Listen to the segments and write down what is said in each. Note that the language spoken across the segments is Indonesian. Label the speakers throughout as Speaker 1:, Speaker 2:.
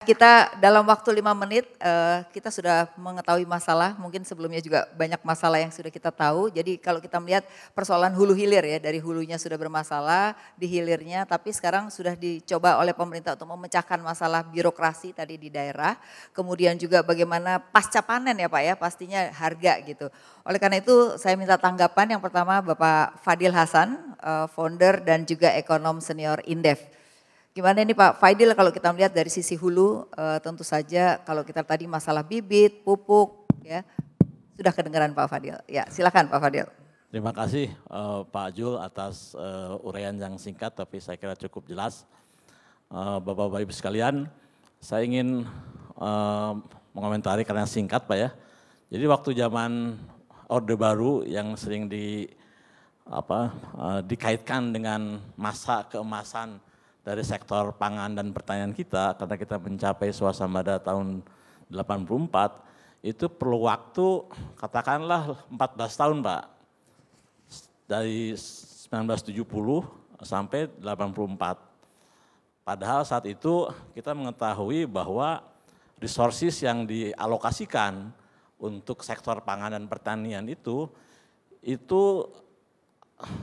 Speaker 1: kita dalam waktu 5 menit kita sudah mengetahui masalah, mungkin sebelumnya juga banyak masalah yang sudah kita tahu. Jadi kalau kita melihat persoalan hulu hilir ya, dari hulunya sudah bermasalah, di hilirnya, tapi sekarang sudah dicoba oleh pemerintah untuk memecahkan masalah birokrasi tadi di daerah. Kemudian juga bagaimana pasca panen ya Pak ya, pastinya harga gitu. Oleh karena itu saya minta tanggapan yang pertama Bapak Fadil Hasan, founder dan juga ekonom senior Indef. Gimana ini Pak Fadil kalau kita melihat dari sisi hulu, tentu saja kalau kita tadi masalah bibit, pupuk, ya sudah kedengaran Pak Fadil. Ya silakan Pak Fadil.
Speaker 2: Terima kasih Pak Jul atas uraian yang singkat tapi saya kira cukup jelas. Bapak-Bapak Ibu sekalian, saya ingin mengomentari karena singkat Pak ya. Jadi waktu zaman Orde Baru yang sering dikaitkan dengan masa keemasan dari sektor pangan dan pertanian kita, karena kita mencapai swasembada tahun 84, itu perlu waktu katakanlah 14 tahun Pak. Dari 1970 sampai 84. Padahal saat itu kita mengetahui bahwa resources yang dialokasikan untuk sektor pangan dan pertanian itu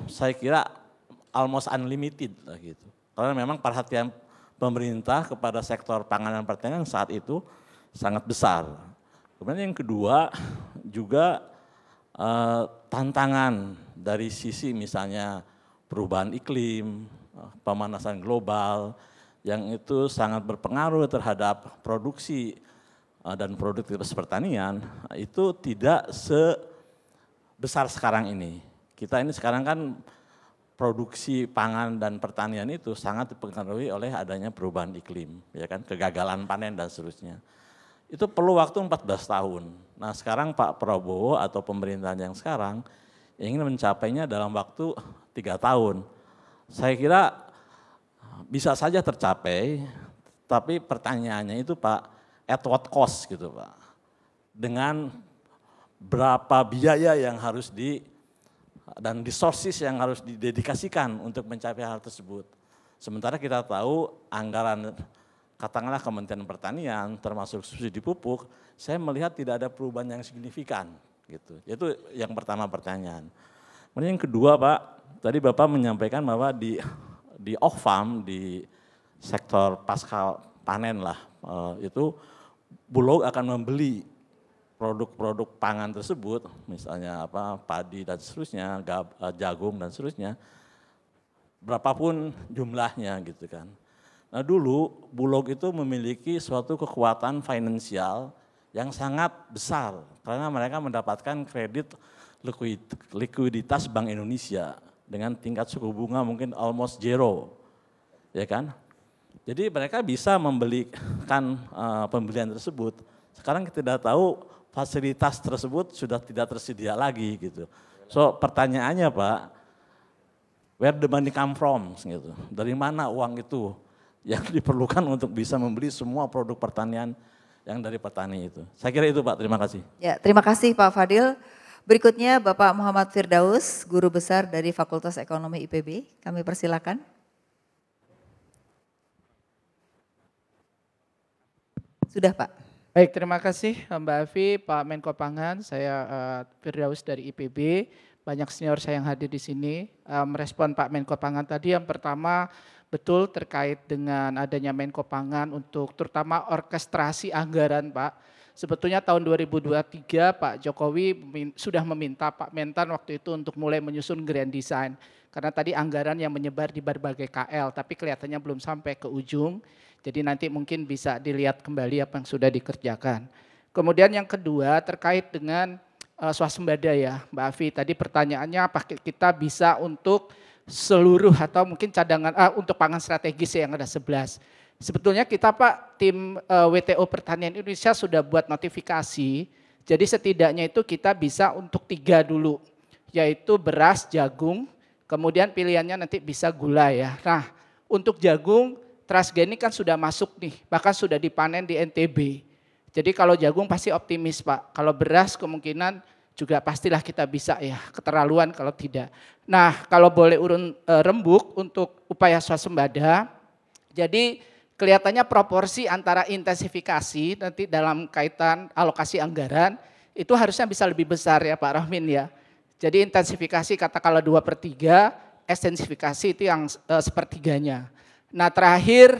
Speaker 2: saya kira almost unlimited lah gitu. Karena memang perhatian pemerintah kepada sektor pangan dan pertanian saat itu sangat besar. Kemudian yang kedua juga tantangan dari sisi misalnya perubahan iklim, pemanasan global yang itu sangat berpengaruh terhadap produksi dan produktivitas pertanian itu tidak sebesar sekarang ini. Kita ini sekarang kan produksi pangan dan pertanian itu sangat dipengaruhi oleh adanya perubahan iklim, ya kan, kegagalan panen dan seterusnya. Itu perlu waktu 14 tahun. Nah sekarang Pak Prabowo atau pemerintahan yang sekarang ingin mencapainya dalam waktu 3 tahun. Saya kira bisa saja tercapai, tapi pertanyaannya itu Pak, at what cost gitu Pak. Dengan berapa biaya yang harus dan resources yang harus didedikasikan untuk mencapai hal tersebut. Sementara kita tahu anggaran katakanlah Kementerian Pertanian termasuk subsidi pupuk, saya melihat tidak ada perubahan yang signifikan gitu. Itu yang pertama pertanyaan. Kemudian yang kedua Pak, tadi Bapak menyampaikan bahwa di off-farm, di sektor pasca panen lah, itu Bulog akan membeli produk-produk pangan tersebut, misalnya padi dan seterusnya, jagung dan seterusnya, berapapun jumlahnya gitu kan. Nah dulu Bulog itu memiliki suatu kekuatan finansial yang sangat besar karena mereka mendapatkan kredit likuiditas Bank Indonesia dengan tingkat suku bunga mungkin almost zero, ya kan. Jadi mereka bisa membelikan pembelian tersebut. Sekarang kita tidak tahu fasilitas tersebut sudah tidak tersedia lagi gitu. So pertanyaannya Pak, where the money come from gitu. Dari mana uang itu yang diperlukan untuk bisa membeli semua produk pertanian yang dari petani itu. Saya kira itu Pak, terima kasih.
Speaker 1: Ya, terima kasih Pak Fadil. Berikutnya Bapak Muhammad Firdaus, Guru Besar dari Fakultas Ekonomi IPB. Kami persilakan. Sudah Pak.
Speaker 3: Baik, terima kasih Mbak Afi, Pak Menko Pangan, saya Firdaus dari IPB, banyak senior saya yang hadir di sini. Merespon Pak Menko Pangan tadi, yang pertama betul terkait dengan adanya Menko Pangan untuk terutama orkestrasi anggaran Pak. Sebetulnya tahun 2023 Pak Jokowi sudah meminta Pak Mentan waktu itu untuk mulai menyusun grand design. Karena tadi anggaran yang menyebar di berbagai KL, tapi kelihatannya belum sampai ke ujung. Jadi nanti mungkin bisa dilihat kembali apa yang sudah dikerjakan. Kemudian yang kedua terkait dengan swasembada ya Mbak Afi. Tadi pertanyaannya apakah kita bisa untuk seluruh atau mungkin cadangan untuk pangan strategis yang ada 11. Sebetulnya kita Pak tim WTO Pertanian Indonesia sudah buat notifikasi. Jadi setidaknya itu kita bisa untuk 3 dulu. Yaitu beras, jagung, kemudian pilihannya nanti bisa gula ya. Nah untuk jagung, transgenik kan sudah masuk nih, bahkan sudah dipanen di NTB. Jadi kalau jagung pasti optimis Pak, kalau beras kemungkinan juga pastilah kita bisa ya, keterlaluan kalau tidak. Nah kalau boleh urun rembuk untuk upaya swasembada, jadi kelihatannya proporsi antara intensifikasi nanti dalam kaitan alokasi anggaran itu harusnya bisa lebih besar ya Pak Rohmin ya. Jadi intensifikasi katakanlah 2/3, ekstensifikasi itu yang sepertiganya. Nah terakhir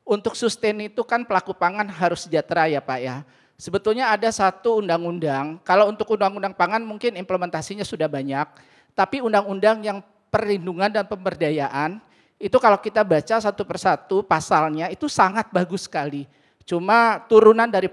Speaker 3: untuk sustain itu kan pelaku pangan harus sejahtera ya Pak ya. Sebetulnya ada satu undang-undang, kalau untuk undang-undang pangan mungkin implementasinya sudah banyak, tapi undang-undang yang perlindungan dan pemberdayaan, itu kalau kita baca satu persatu pasalnya itu sangat bagus sekali. Cuma turunan dari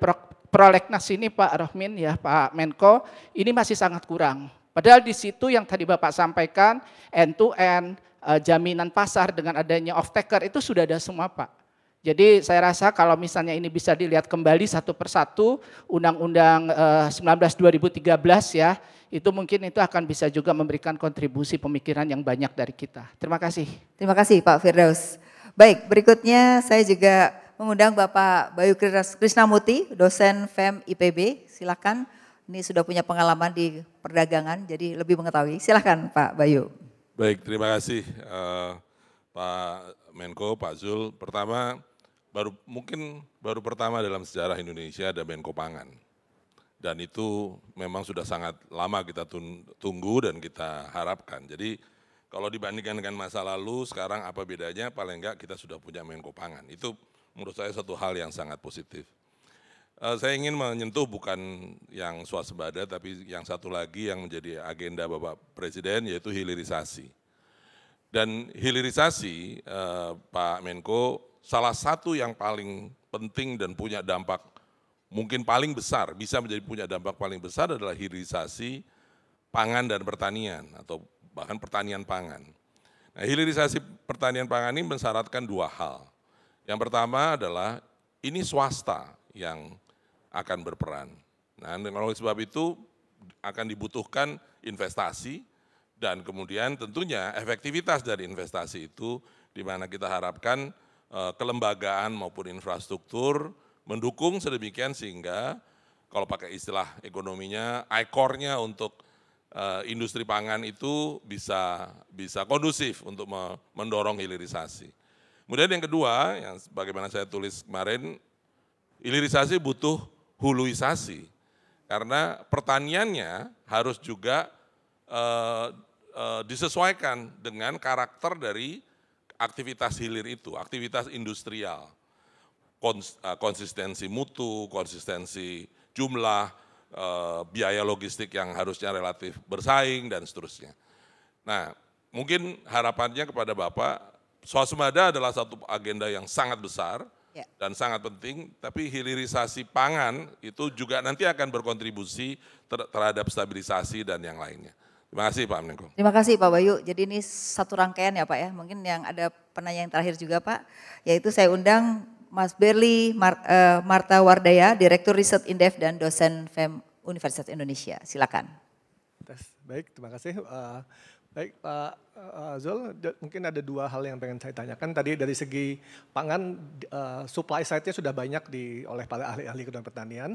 Speaker 3: prolegnas ini Pak Rohmin ya, Pak Menko, ini masih sangat kurang. Padahal di situ yang tadi Bapak sampaikan, end to end, jaminan pasar dengan adanya off taker itu sudah ada semua Pak. Jadi saya rasa kalau misalnya ini bisa dilihat kembali satu persatu, Undang-Undang 19 2013 ya, itu mungkin itu akan bisa juga memberikan kontribusi pemikiran yang banyak dari kita. Terima kasih.
Speaker 1: Terima kasih Pak Firdaus. Baik, berikutnya saya juga mengundang Bapak Bayu Krisnamurti, dosen FEM IPB. Silakan, ini sudah punya pengalaman di perdagangan, jadi lebih mengetahui. Silakan Pak Bayu.
Speaker 4: Baik, terima kasih Pak Menko, Pak Zul. Pertama, baru pertama dalam sejarah Indonesia ada Menko Pangan. Dan itu memang sudah sangat lama kita tunggu dan kita harapkan. Jadi kalau dibandingkan dengan masa lalu, sekarang apa bedanya? Paling enggak kita sudah punya Menko Pangan. Itu menurut saya satu hal yang sangat positif. Saya ingin menyentuh bukan yang swasembada, tapi yang satu lagi yang menjadi agenda Bapak Presiden, yaitu hilirisasi. Dan hilirisasi, Pak Menko, salah satu yang paling penting dan punya dampak mungkin paling besar, bisa menjadi punya dampak paling besar adalah hilirisasi pangan dan pertanian atau bahkan pertanian pangan. Nah, hilirisasi pertanian pangan ini mensyaratkan dua hal. Yang pertama adalah ini swasta yang akan berperan. Nah, oleh sebab itu akan dibutuhkan investasi dan kemudian tentunya efektivitas dari investasi itu di mana kita harapkan kelembagaan maupun infrastruktur mendukung sedemikian sehingga kalau pakai istilah ekonominya, ICOR-nya untuk industri pangan itu bisa kondusif untuk mendorong hilirisasi. Kemudian yang kedua, yang bagaimana saya tulis kemarin, hilirisasi butuh huluisasi karena pertaniannya harus juga disesuaikan dengan karakter dari aktivitas hilir itu, aktivitas industrial, konsistensi mutu, konsistensi jumlah, biaya logistik yang harusnya relatif bersaing dan seterusnya. Nah, mungkin harapannya kepada Bapak, swasembada adalah satu agenda yang sangat besar dan sangat penting, tapi hilirisasi pangan itu juga nanti akan berkontribusi terhadap stabilisasi dan yang lainnya. Terima kasih Pak Menko.
Speaker 1: Terima kasih Pak Bayu. Jadi ini satu rangkaian ya Pak ya. Mungkin yang ada penanya yang terakhir juga Pak. Yaitu saya undang Mas Berli Marta Wardaya, Direktur Riset Indef dan dosen FEM Universitas Indonesia. Silakan.
Speaker 5: Baik, terima kasih. Baik Pak Zul, mungkin ada dua hal yang pengen saya tanyakan. Tadi dari segi pangan, supply side-nya sudah banyak oleh para ahli-ahli kedokteran pertanian.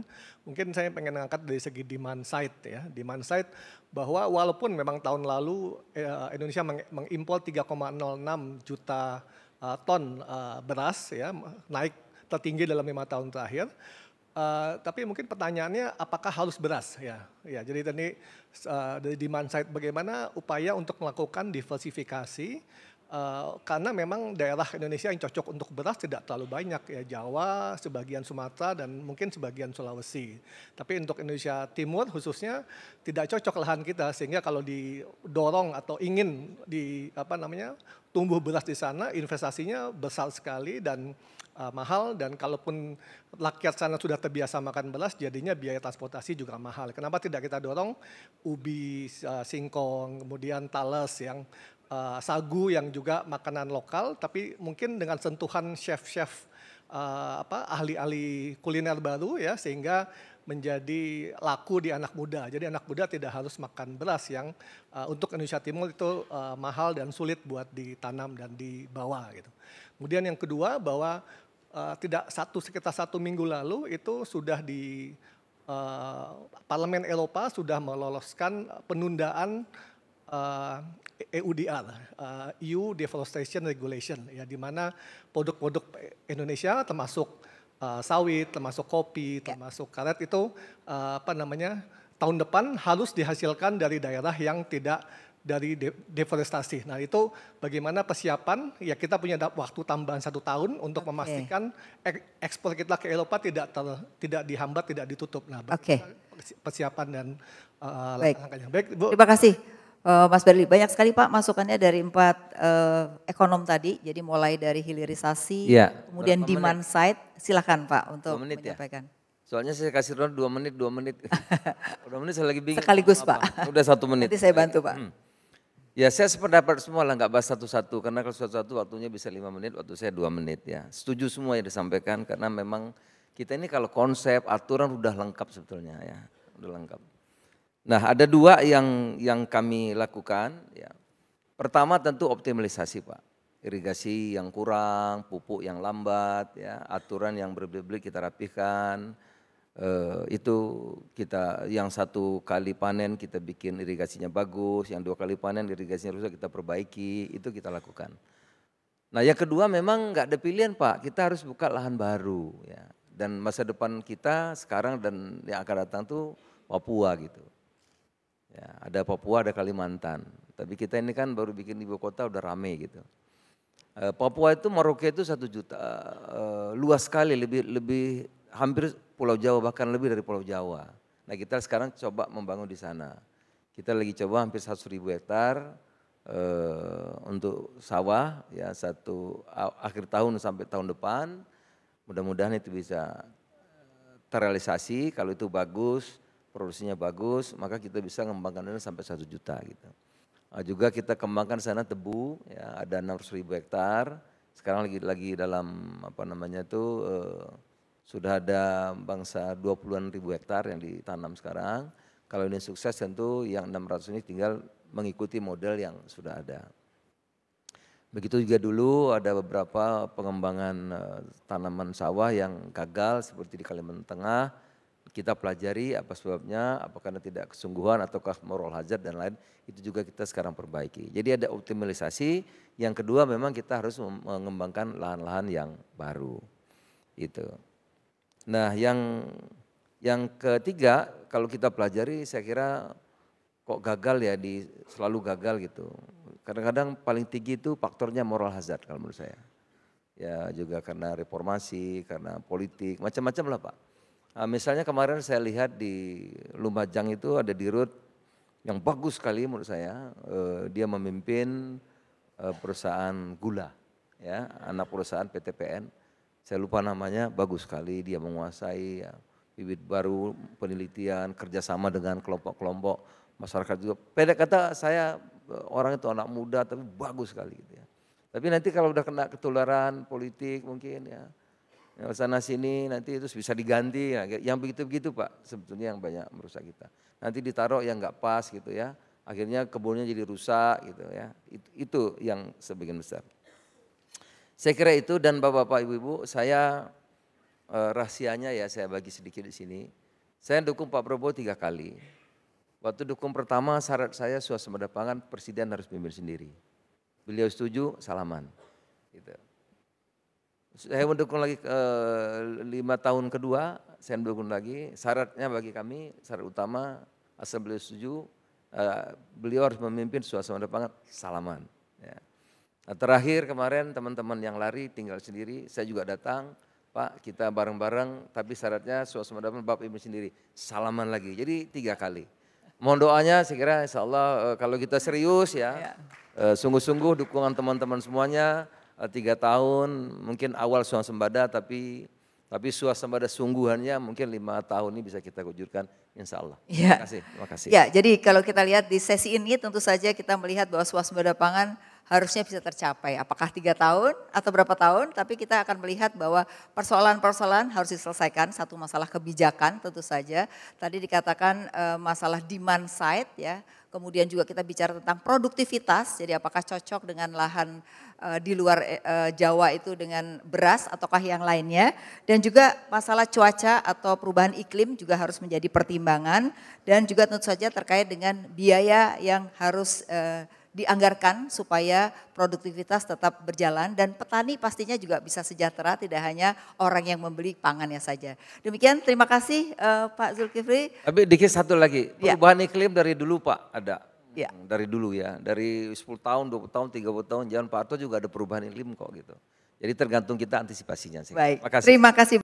Speaker 5: Mungkin saya pengen mengangkat dari segi demand side ya. Demand side bahwa walaupun memang tahun lalu Indonesia mengimpor 3,06 juta ton beras ya, naik tertinggi dalam 5 tahun terakhir. Tapi mungkin pertanyaannya apakah harus beras ya? Ya, jadi tadi dari demand side bagaimana upaya untuk melakukan diversifikasi karena memang daerah Indonesia yang cocok untuk beras tidak terlalu banyak ya, Jawa, sebagian Sumatera dan mungkin sebagian Sulawesi. Tapi untuk Indonesia Timur khususnya tidak cocok lahan kita sehingga kalau didorong atau ingin tumbuh beras di sana investasinya besar sekali dan mahal, dan kalaupun rakyat sana sudah terbiasa makan beras jadinya biaya transportasi juga mahal. Kenapa tidak kita dorong ubi, singkong, kemudian talas yang sagu yang juga makanan lokal tapi mungkin dengan sentuhan chef-chef ahli-ahli kuliner baru ya sehingga menjadi laku di anak muda. Jadi anak muda tidak harus makan beras yang untuk Indonesia Timur itu mahal dan sulit buat ditanam dan dibawa gitu. Kemudian yang kedua bahwa sekitar 1 minggu lalu itu sudah di Parlemen Eropa sudah meloloskan penundaan EUDR, EU Deforestation Regulation, ya, di mana produk-produk Indonesia termasuk sawit, termasuk kopi, termasuk karet itu tahun depan harus dihasilkan dari daerah yang tidak dari deforestasi. Nah itu bagaimana persiapan, ya kita punya waktu tambahan 1 tahun untuk memastikan ekspor kita ke Eropa tidak dihambat, tidak ditutup. Nah persiapan dan langkah-langkahnya. Baik, Bu.
Speaker 1: Terima kasih Mas Berli. Banyak sekali Pak masukannya dari 4 ekonom tadi. Jadi mulai dari hilirisasi, kemudian demand side. Silakan Pak untuk menyampaikan.
Speaker 6: Soalnya saya kasih 2 menit. 2 menit saya lagi bingung.
Speaker 1: Sekaligus Pak.
Speaker 6: Udah 1 menit.
Speaker 1: Nanti saya bantu Pak.
Speaker 6: Ya saya sependapat semua lah, nggak bahas satu-satu. Karena kalau satu-satu waktunya bisa 5 menit, waktu saya 2 menit ya. Setuju semua yang disampaikan karena memang kita ini kalau konsep, aturan udah lengkap sebetulnya ya. Udah lengkap. Nah ada 2 yang kami lakukan ya. Pertama tentu optimalisasi Pak. Irigasi yang kurang, pupuk yang lambat ya. Aturan yang berbelit-belit kita rapihkan. Itu kita yang 1 kali panen kita bikin irigasinya bagus, yang 2 kali panen irigasinya rusak kita perbaiki, itu kita lakukan. Nah yang kedua memang nggak ada pilihan Pak, kita harus buka lahan baru ya. Dan masa depan kita sekarang dan yang akan datang tuh Papua gitu. Ya, ada Papua, ada Kalimantan, tapi kita ini kan baru bikin ibu kota udah rame gitu. Papua itu Merauke itu 1 juta, luas sekali, lebih hampir Pulau Jawa, bahkan lebih dari Pulau Jawa. Nah kita sekarang coba membangun di sana. Kita lagi coba hampir 100.000 hektar untuk sawah ya akhir tahun sampai tahun depan. Mudah-mudahan itu bisa terrealisasi, kalau itu bagus, produksinya bagus, maka kita bisa mengembangkan sampai 1 juta gitu. Juga kita kembangkan sana tebu, ya ada 600.000 hektar. Sekarang lagi dalam sudah ada bangsa 20-an ribu hektar yang ditanam sekarang. Kalau ini sukses tentu yang 600 ini tinggal mengikuti model yang sudah ada. Begitu juga dulu ada beberapa pengembangan tanaman sawah yang gagal seperti di Kalimantan Tengah. Kita pelajari apa sebabnya, apakah karena tidak kesungguhan ataukah moral hazard dan lain, itu juga kita sekarang perbaiki. Jadi ada optimalisasi, yang kedua memang kita harus mengembangkan lahan-lahan yang baru. Itu. Nah yang ketiga kalau kita pelajari saya kira kok gagal ya, selalu gagal gitu. Kadang-kadang paling tinggi itu faktornya moral hazard kalau menurut saya. Ya juga karena reformasi, karena politik, macam-macam lah Pak. Nah, misalnya kemarin saya lihat di Lumajang itu ada dirut yang bagus sekali menurut saya. Dia memimpin perusahaan gula, ya anak perusahaan PTPN. Saya lupa namanya, bagus sekali dia menguasai ya, bibit baru, penelitian, kerjasama dengan kelompok-kelompok masyarakat juga. Pendek kata saya orang itu anak muda tapi bagus sekali gitu ya. Tapi nanti kalau udah kena ketularan politik mungkin ya sana sini nanti itu bisa diganti ya. Yang begitu-begitu Pak sebetulnya yang banyak merusak kita. Nanti ditaruh yang nggak pas gitu ya. Akhirnya kebunnya jadi rusak gitu ya. Itu yang sebagian besar. Saya kira itu, dan Bapak-bapak Ibu-ibu, saya rahasianya ya saya bagi sedikit di sini. Saya dukung Pak Prabowo 3 kali. Waktu dukung pertama syarat saya swasembada pangan presiden harus pimpin sendiri. Beliau setuju, salaman. Gitu. Saya mendukung lagi 5 tahun kedua, saya mendukung lagi. Syaratnya bagi kami, syarat utama asal beliau setuju, beliau harus memimpin swasembada pangan, salaman. Ya. Nah, terakhir kemarin teman-teman yang lari tinggal sendiri, saya juga datang, Pak kita bareng-bareng tapi syaratnya swasembada pangan Bapak Ibu sendiri, salaman lagi, jadi 3 kali. Mohon doanya saya kira insya Allah kalau kita serius ya, sungguh-sungguh dukungan teman-teman semuanya, 3 tahun mungkin awal swasembada tapi swasembada sungguhannya mungkin 5 tahun ini bisa kita wujudkan insya Allah.
Speaker 1: Ya.
Speaker 6: Terima kasih.
Speaker 1: Ya, jadi kalau kita lihat di sesi ini tentu saja kita melihat bahwa swasembada pangan harusnya bisa tercapai. Apakah 3 tahun atau berapa tahun, tapi kita akan melihat bahwa persoalan-persoalan harus diselesaikan. Satu masalah kebijakan tentu saja. Tadi dikatakan masalah demand side ya. Kemudian juga kita bicara tentang produktivitas, jadi apakah cocok dengan lahan di luar Jawa itu dengan beras ataukah yang lainnya. Dan juga masalah cuaca atau perubahan iklim juga harus menjadi pertimbangan. Dan juga tentu saja terkait dengan biaya yang harus dianggarkan supaya produktivitas tetap berjalan dan petani pastinya juga bisa sejahtera, tidak hanya orang yang membeli pangannya saja. Demikian, terima kasih Pak Zulkifli.
Speaker 6: Tapi dikit satu lagi,
Speaker 1: Ya.
Speaker 6: perubahan iklim dari dulu Pak ada.
Speaker 1: Ya.
Speaker 6: Dari dulu ya, dari 10 tahun, 20 tahun, 30 tahun, jangan Pak Harto juga ada perubahan iklim kok gitu. Jadi tergantung kita antisipasinya sih.
Speaker 1: Baik,
Speaker 6: Makasih.
Speaker 1: terima kasih.